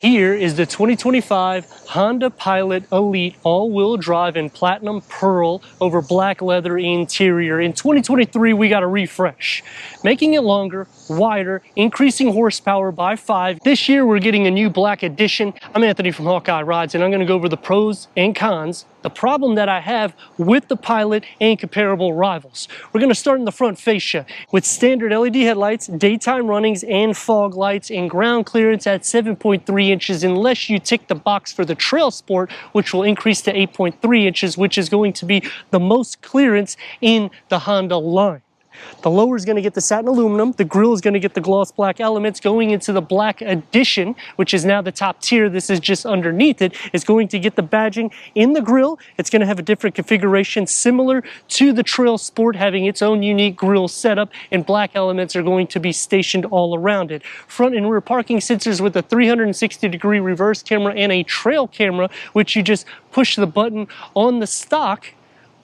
Here is the 2025 Honda Pilot Elite all-wheel drive in platinum pearl over black leather interior. In 2023, we got a refresh, making it longer, wider, increasing horsepower by 5. This year, we're getting a new black edition. I'm Anthony from Hawkeye Rides, and I'm going to go over the pros and cons, the problem that I have with the Pilot and comparable rivals. We're going to start in the front fascia with standard LED headlights, daytime runnings, and fog lights, and ground clearance at 7.3 inches unless you tick the box for the Trail Sport, which will increase to 8.3 inches, which is going to be the most clearance in the Honda line. The lower is going to get the satin aluminum, the grille is going to get the gloss black elements. Going into the black edition, which is now the top tier, this is just underneath it, is going to get the badging in the grille. It's going to have a different configuration similar to the Trail Sport, having its own unique grille setup, and black elements are going to be stationed all around it. Front and rear parking sensors with a 360-degree reverse camera and a trail camera, which you just push the button on the stock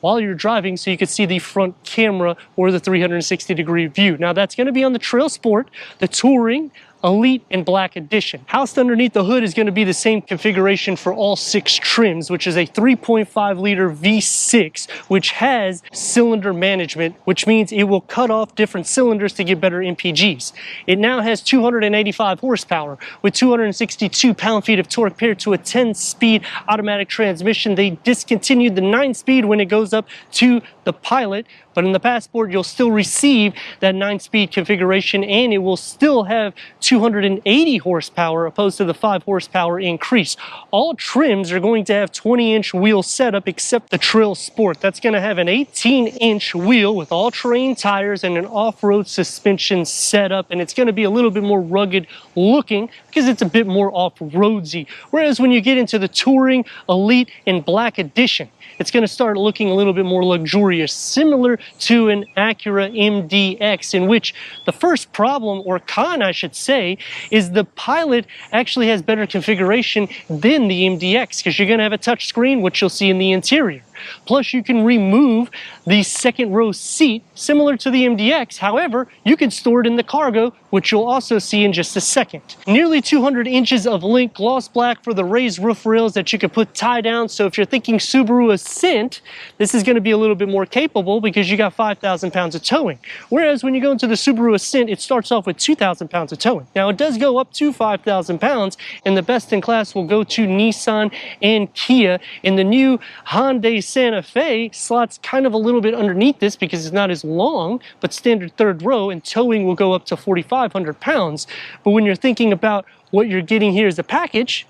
while you're driving so you can see the front camera or the 360-degree view. Now that's going to be on the Trail Sport, the Touring, Elite, and Black Edition. Housed underneath the hood is going to be the same configuration for all 6 trims, which is a 3.5 liter V6, which has cylinder management, which means it will cut off different cylinders to get better MPGs. It now has 285 horsepower with 262 pound-feet of torque paired to a 10-speed automatic transmission. They discontinued the 9-speed when it goes up to the Pilot, but in the Passport you'll still receive that 9-speed configuration, and it will still have 280 horsepower opposed to the 5 horsepower increase. All trims are going to have 20-inch wheel setup except the Trail Sport. That's going to have an 18-inch wheel with all-terrain tires and an off-road suspension setup, and it's going to be a little bit more rugged looking because it's a bit more off-roadsy. Whereas when you get into the Touring, Elite, and Black Edition, it's going to start looking a little bit more luxurious, similar to an Acura MDX, in which the first problem, or con I should say, is the Pilot actually has better configuration than the MDX, because you're going to have a touch screen, which you'll see in the interior. Plus, you can remove the second row seat, similar to the MDX. However, you can store it in the cargo, which you'll also see in just a second. Nearly 200 inches of length, gloss black for the raised roof rails that you can put tie down. So if you're thinking Subaru Ascent, this is going to be a little bit more capable because you got 5,000 pounds of towing. Whereas when you go into the Subaru Ascent, it starts off with 2,000 pounds of towing. Now, it does go up to 5,000 pounds, and the best in class will go to Nissan and Kia. In the new Hyundai Santa Fe slots kind of a little bit underneath this because it's not as long, but standard third row, and towing will go up to 4,500 pounds. But when you're thinking about what you're getting here as a package,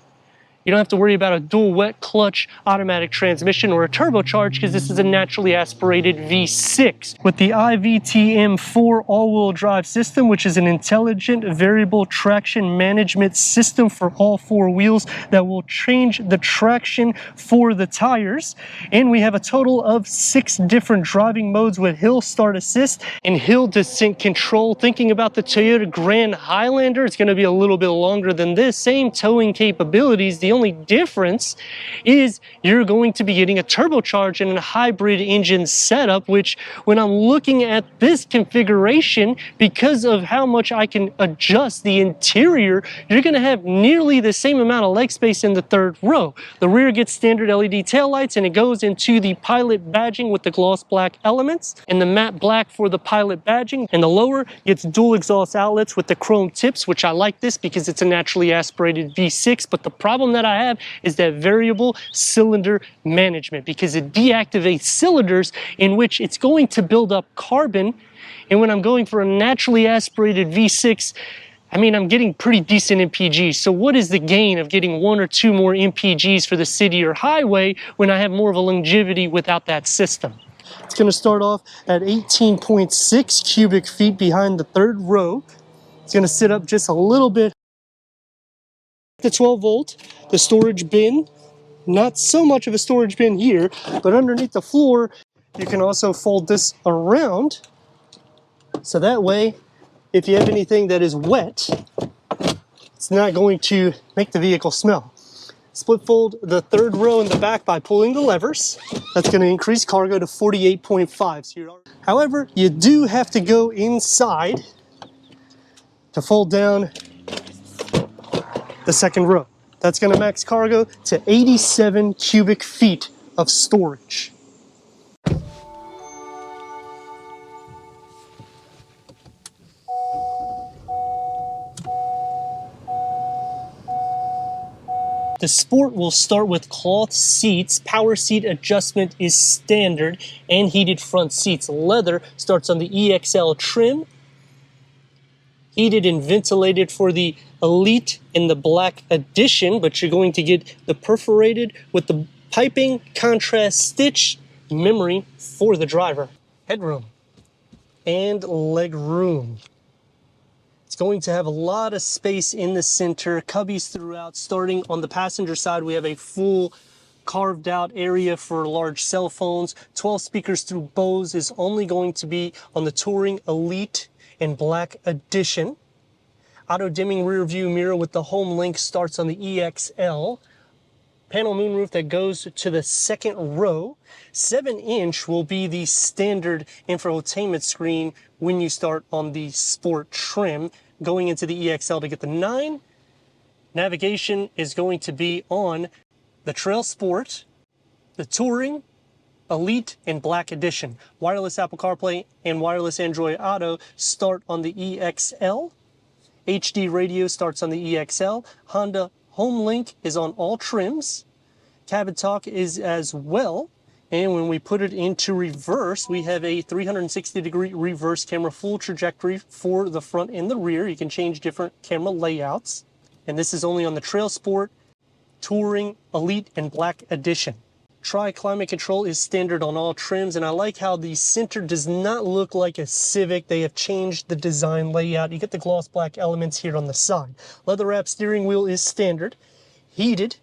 you don't have to worry about a dual wet clutch automatic transmission or a turbocharge, because this is a naturally aspirated V6 with the IVTM4 all-wheel drive system, which is an intelligent variable traction management system for all 4 wheels that will change the traction for the tires. And we have a total of 6 different driving modes with hill start assist and hill descent control. Thinking about the Toyota Grand Highlander, it's going to be a little bit longer than this. Same towing capabilities. The only difference is you're going to be getting a turbocharged and a hybrid engine setup, which when I'm looking at this configuration, because of how much I can adjust the interior, you're going to have nearly the same amount of leg space in the third row. The rear gets standard LED taillights, and it goes into the Pilot badging with the gloss black elements and the matte black for the Pilot badging. And the lower gets dual exhaust outlets with the chrome tips, which I like this because it's a naturally aspirated V6. But the problem that I have is that variable cylinder management, because it deactivates cylinders in which it's going to build up carbon. And when I'm going for a naturally aspirated V6, I mean, I'm getting pretty decent MPGs. So what is the gain of getting 1 or 2 more MPGs for the city or highway when I have more of a longevity without that system? It's going to start off at 18.6 cubic feet behind the third row. It's going to sit up just a little bit. The 12 volt, the storage bin, not so much of a storage bin here, but underneath the floor, you can also fold this around. So that way, if you have anything that is wet, it's not going to make the vehicle smell. Split fold the third row in the back by pulling the levers. That's going to increase cargo to 48.5. However, you do have to go inside to fold down the second row. That's going to max cargo to 87 cubic feet of storage. The Sport will start with cloth seats. Power seat adjustment is standard, and heated front seats. Leather starts on the EXL trim. Heated and ventilated for the Elite in the Black Edition, but you're going to get the perforated with the piping contrast stitch memory for the driver. Headroom and leg room. It's going to have a lot of space in the center, cubbies throughout. Starting on the passenger side, we have a full carved out area for large cell phones. 12 speakers through Bose is only going to be on the Touring Elite and Black Edition. Auto dimming rear view mirror with the home link starts on the EXL. Panel moonroof that goes to the second row. 7-inch will be the standard infotainment screen when you start on the Sport trim. Going into the EXL to get the 9. Navigation is going to be on the Trail Sport, the Touring, Elite, and Black Edition. Wireless Apple CarPlay and wireless Android Auto start on the EXL. HD radio starts on the EXL. Honda Home Link is on all trims. Cabin Talk is as well. And when we put it into reverse, we have a 360-degree reverse camera, full trajectory for the front and the rear. You can change different camera layouts. And this is only on the Trail Sport, Touring, Elite, and Black Edition. Tri-climate control is standard on all trims, and I like how the center does not look like a Civic. They have changed the design layout. You get the gloss black elements here on the side. Leather wrap steering wheel is standard. Heated,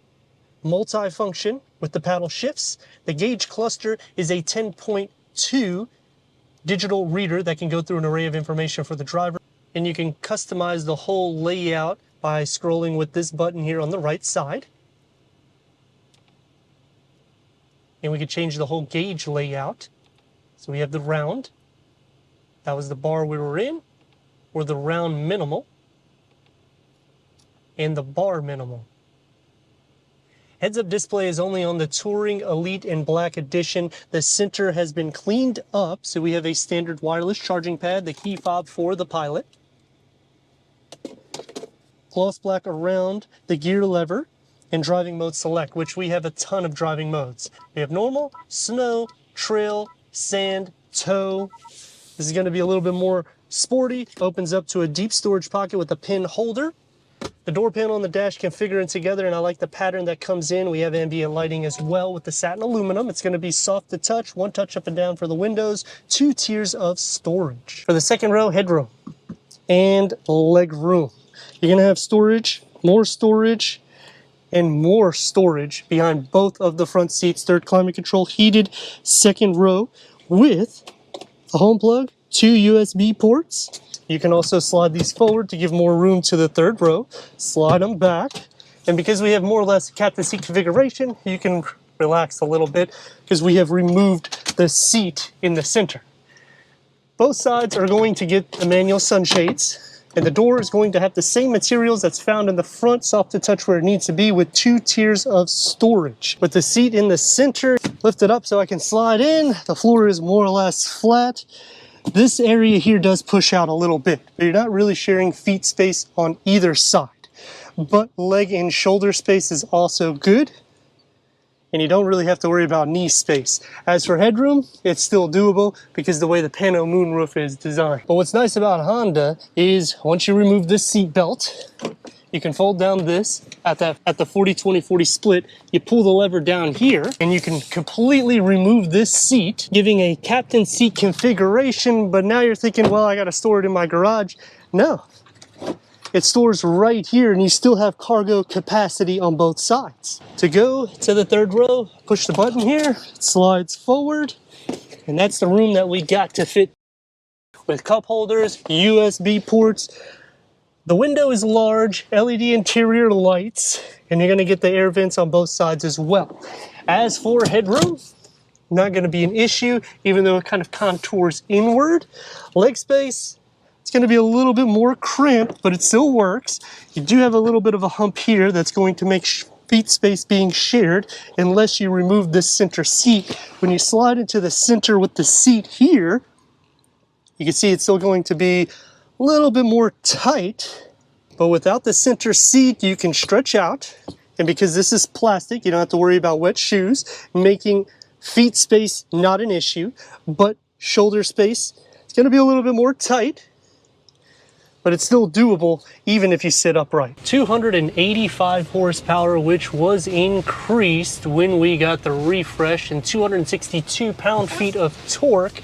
multi-function with the paddle shifts. The gauge cluster is a 10.2 digital reader that can go through an array of information for the driver. And you can customize the whole layout by scrolling with this button here on the right side. And we could change the whole gauge layout. So we have the round. That was the bar we were in. Or the round minimal. And the bar minimal. Heads-up display is only on the Touring, Elite, and Black Edition. The center has been cleaned up, so we have a standard wireless charging pad, the key fob for the Pilot. Gloss black around the gear lever. And driving mode select, which we have a ton of driving modes. We have normal, snow, trail, sand, tow. This is going to be a little bit more sporty. Opens up to a deep storage pocket with a pin holder. The door panel on the dash can figure in together, and I like the pattern that comes in. We have ambient lighting as well with the satin aluminum. It's going to be soft to touch, one touch up and down for the windows, 2 tiers of storage. For the second row, headroom and leg room. You're going to have storage, and more storage behind both of the front seats. Third climate control, heated second row with a home plug, 2 USB ports. You can also slide these forward to give more room to the third row. Slide them back. And because we have more or less captain seat configuration, you can relax a little bit because we have removed the seat in the center. Both sides are going to get the manual sunshades. And the door is going to have the same materials that's found in the front, soft to touch where it needs to be, with 2 tiers of storage. With the seat in the center, lift it up so I can slide in. The floor is more or less flat. This area here does push out a little bit, but you're not really sharing feet space on either side. But leg and shoulder space is also good. And you don't really have to worry about knee space. As for headroom, it's still doable because the way the pano moonroof is designed. But what's nice about Honda is once you remove this seat belt, you can fold down this at the 40-20-40 split. You pull the lever down here and you can completely remove this seat, giving a captain seat configuration. But now you're thinking, well, I got to store it in my garage. No. It stores right here and you still have cargo capacity on both sides. To go to the third row, push the button here, it slides forward, and that's the room that we got to fit with cup holders, USB ports. The window is large, LED interior lights, and you're gonna get the air vents on both sides as well. As for headroom, not gonna be an issue, even though it kind of contours inward. Leg space, it's going to be a little bit more cramped, but it still works. You do have a little bit of a hump here that's going to make seat space being shared unless you remove this center seat. When you slide into the center with the seat here, you can see it's still going to be a little bit more tight, but without the center seat, you can stretch out. And because this is plastic, you don't have to worry about wet shoes, making feet space not an issue, but shoulder space, it's going to be a little bit more tight, but it's still doable even if you sit upright. 285 horsepower, which was increased when we got the refresh, and 262 pound-feet of torque,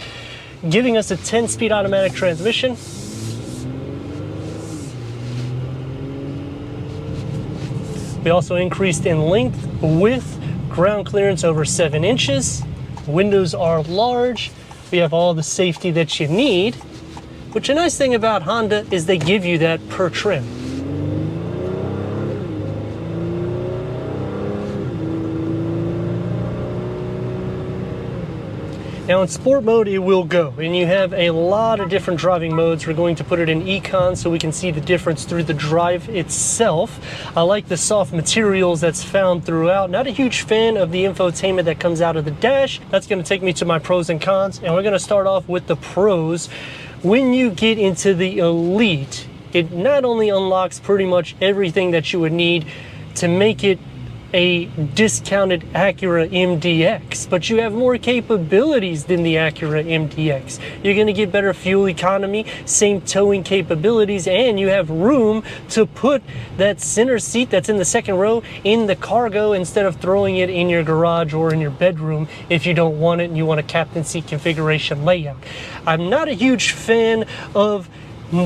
giving us a 10-speed automatic transmission. We also increased in length, width, ground clearance over 7 inches. Windows are large. We have all the safety that you need, which a nice thing about Honda is they give you that per trim. Now in sport mode it will go, and you have a lot of different driving modes. We're going to put it in Econ so we can see the difference through the drive itself. I like the soft materials that's found throughout. Not a huge fan of the infotainment that comes out of the dash. That's going to take me to my pros and cons, and we're going to start off with the pros. When you get into the Elite, it not only unlocks pretty much everything that you would need to make it a discounted Acura MDX, but you have more capabilities than the Acura MDX. You're going to get better fuel economy, same towing capabilities, and you have room to put that center seat that's in the second row in the cargo instead of throwing it in your garage or in your bedroom if you don't want it and you want a captain seat configuration layout. I'm not a huge fan of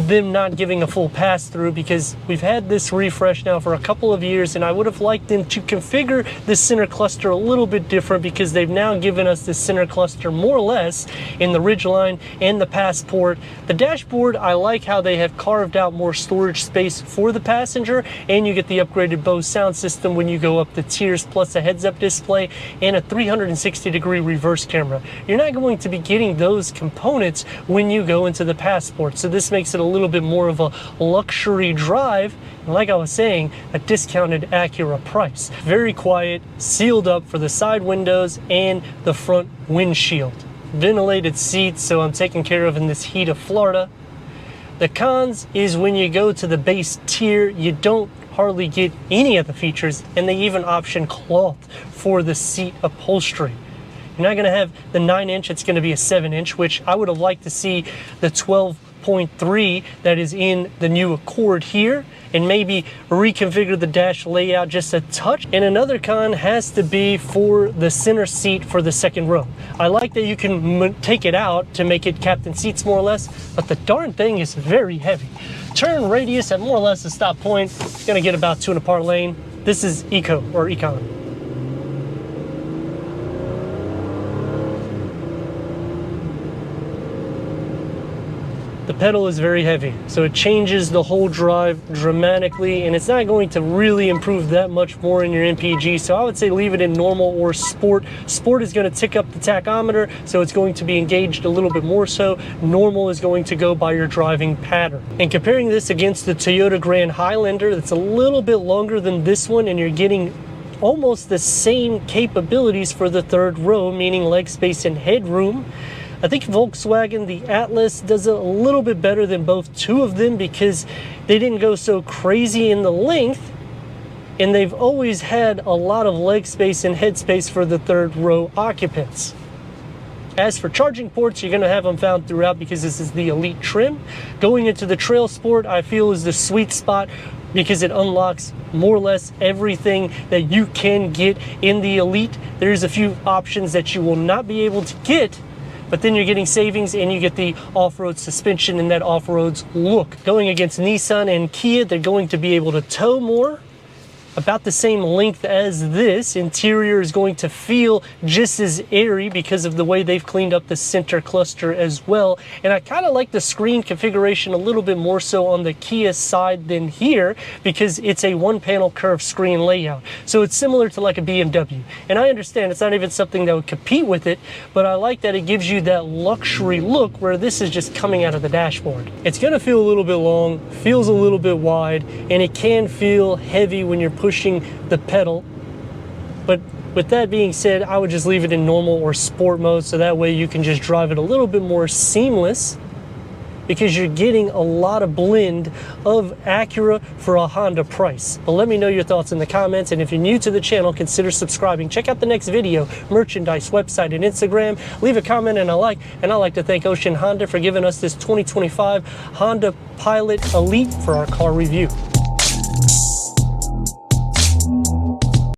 them not giving a full pass-through because we've had this refresh now for a couple of years, and I would have liked them to configure this center cluster a little bit different because they've now given us this center cluster more or less in the Ridgeline and the Passport. The dashboard, I like how they have carved out more storage space for the passenger, and you get the upgraded Bose sound system when you go up the tiers, plus a heads-up display and a 360-degree reverse camera. You're not going to be getting those components when you go into the Passport, so this makes it a little bit more of a luxury drive, and like I was saying, a discounted Acura price. Very quiet, sealed up for the side windows and the front windshield. Ventilated seats, so I'm taken care of in this heat of Florida. The cons is when you go to the base tier, you don't hardly get any of the features, and they even option cloth for the seat upholstery. You're not going to have the 9-inch, it's going to be a 7-inch, which I would have liked to see the 12.3 that is in the new Accord here, and maybe reconfigure the dash layout just a touch. And another con has to be for the center seat for the second row. I like that you can take it out to make it captain seats more or less, but the darn thing is very heavy. Turn radius at more or less the stop point, gonna get about 2 and a part lane. This is Eco or Econ. The pedal is very heavy, so it changes the whole drive dramatically, and it's not going to really improve that much more in your MPG, so I would say leave it in normal or sport. Sport is going to tick up the tachometer, so it's going to be engaged a little bit more so. Normal is going to go by your driving pattern. And comparing this against the Toyota Grand Highlander, that's a little bit longer than this one, and you're getting almost the same capabilities for the third row, meaning leg space and headroom. I think Volkswagen, the Atlas, does it a little bit better than both two of them because they didn't go so crazy in the length, and they've always had a lot of leg space and head space for the third row occupants. As for charging ports, you're going to have them found throughout because this is the Elite trim. Going into the Trail Sport, I feel, is the sweet spot because it unlocks more or less everything that you can get in the Elite. There's a few options that you will not be able to get, but then you're getting savings and you get the off-road suspension and that off-road look. Going against Nissan and Kia, they're going to be able to tow more. about the same length as this. Interior is going to feel just as airy because of the way they've cleaned up the center cluster as well. And I kind of like the screen configuration a little bit more so on the Kia side than here, because it's a one panel curved screen layout. So it's similar to like a BMW. And I understand it's not even something that would compete with it, but I like that it gives you that luxury look where this is just coming out of the dashboard. It's gonna feel a little bit long, feels a little bit wide, and it can feel heavy when you're pushing the pedal. But with that being said, I would just leave it in normal or sport mode, so that way you can just drive it a little bit more seamless, because you're getting a lot of blend of Acura for a Honda price. But let me know your thoughts in the comments, and if you're new to the channel, consider subscribing. Check out the next video, merchandise, website, and Instagram. Leave a comment and a like, and I'd like to thank Ocean Honda for giving us this 2025 Honda Pilot Elite for our car review.